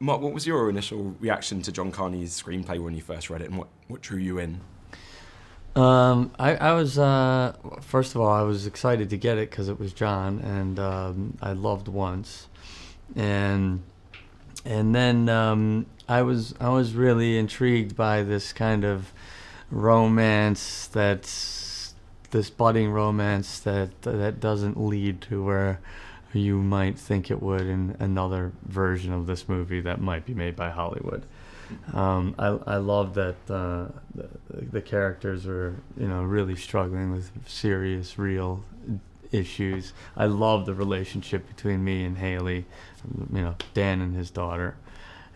Mark, what was your initial reaction to John Carney's screenplay when you first read it, and what drew you in? I was first of all, I was excited to get it because it was John, and I loved Once, and then I was really intrigued by this kind of romance that's this budding romance that doesn't lead to where you might think it would in another version of this movie that might be made by Hollywood. I love that the characters were, really struggling with serious, real issues. I love the relationship between me and Haley, Dan and his daughter,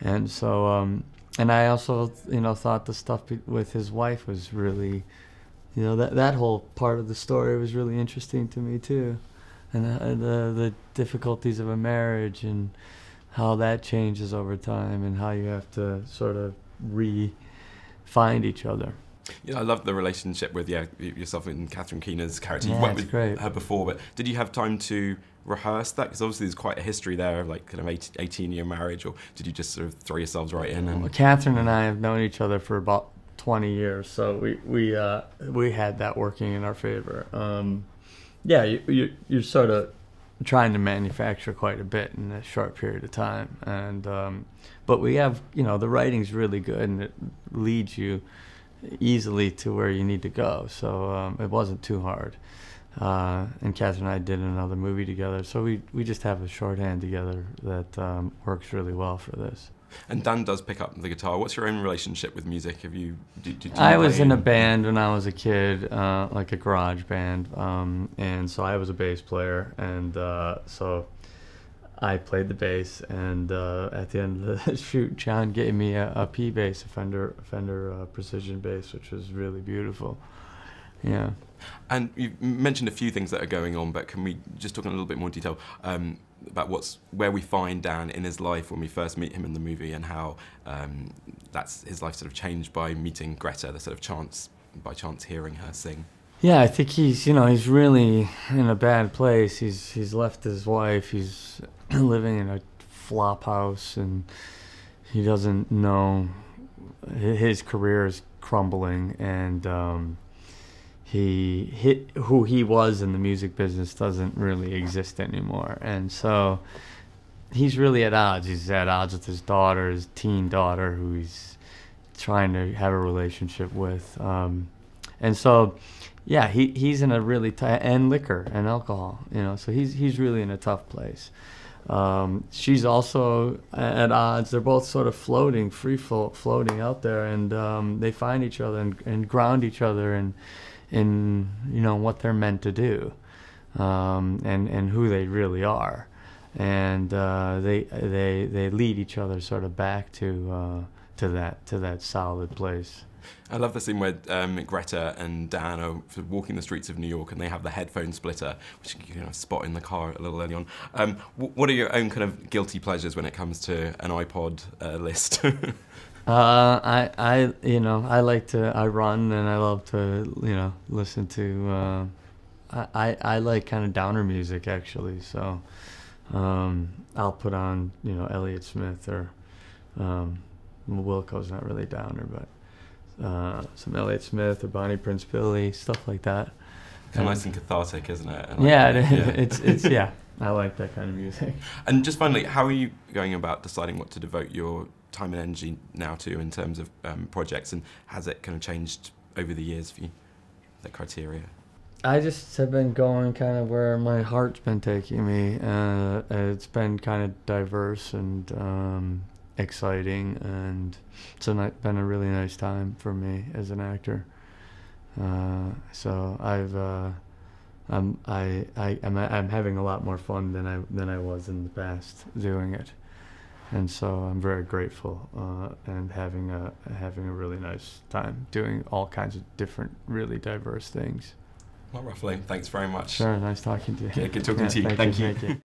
and so and I also thought the stuff with his wife was really, that whole part of the story was really interesting to me too, and the difficulties of a marriage and how that changes over time and how you have to sort of find each other. Yeah, I love the relationship with yourself and Catherine Keener's character. Yeah, You've worked with great. her before, but did you have time to rehearse that? Because obviously there's quite a history there of like kind of 18-year marriage, or did you just sort of throw yourselves right in? And... Well, Catherine and I have known each other for about 20 years, so we had that working in our favor. Yeah, you're sort of trying to manufacture quite a bit in a short period of time, and but we have, the writing's really good and it leads you easily to where you need to go, so it wasn't too hard. And Catherine and I did another movie together, so we just have a shorthand together that works really well for this. And Dan does pick up the guitar. What's your own relationship with music? Have you? I was in a band when I was a kid, like a garage band, and so I was a bass player, and so I played the bass. And at the end of the shoot, John gave me a P bass, a Fender Precision bass, which was really beautiful. Yeah. And you've mentioned a few things that are going on, but can we just talk in a little bit more detail about where we find Dan in his life when we first meet him in the movie, and how that's his life sort of changed by meeting Greta, the sort of by chance hearing her sing? Yeah, I think he's really in a bad place. He's left his wife. He's living in a flop house, and he doesn't know his career is crumbling, and who he was in the music business doesn't really exist anymore, and so he's really at odds. He's at odds with his daughter, his teen daughter, who he's trying to have a relationship with, and so yeah, he's in a really tight, and liquor and alcohol, so he's really in a tough place. She's also at odds. They're both sort of floating out there, and they find each other and ground each other in what they're meant to do, and who they really are, and they lead each other sort of back to that solid place. I love the scene where Greta and Dan are walking the streets of New York, and they have the headphone splitter, which you spot in the car a little early on. What are your own kind of guilty pleasures when it comes to an iPod list? I run, and I love to, listen to, I like kind of downer music, actually, so, I'll put on, Elliott Smith, or, Wilco's not really downer, but, some Elliott Smith or Bonnie Prince Billy, stuff like that. Kind of nice and cathartic, isn't it? And yeah, it's yeah, I like that kind of music. And just finally, how are you going about deciding what to devote your time and energy now to in terms of projects, and has it kind of changed over the years for you, that criteria? I just have been going kind of where my heart's been taking me. It's been kind of diverse and exciting, and it's been a really nice time for me as an actor. So I'm having a lot more fun than I was in the past doing it. And so I'm very grateful, and having a really nice time doing all kinds of different, really diverse things. Mark Ruffalo, thanks very much. Sure, nice talking to you. Yeah, good talking to you. Thank you.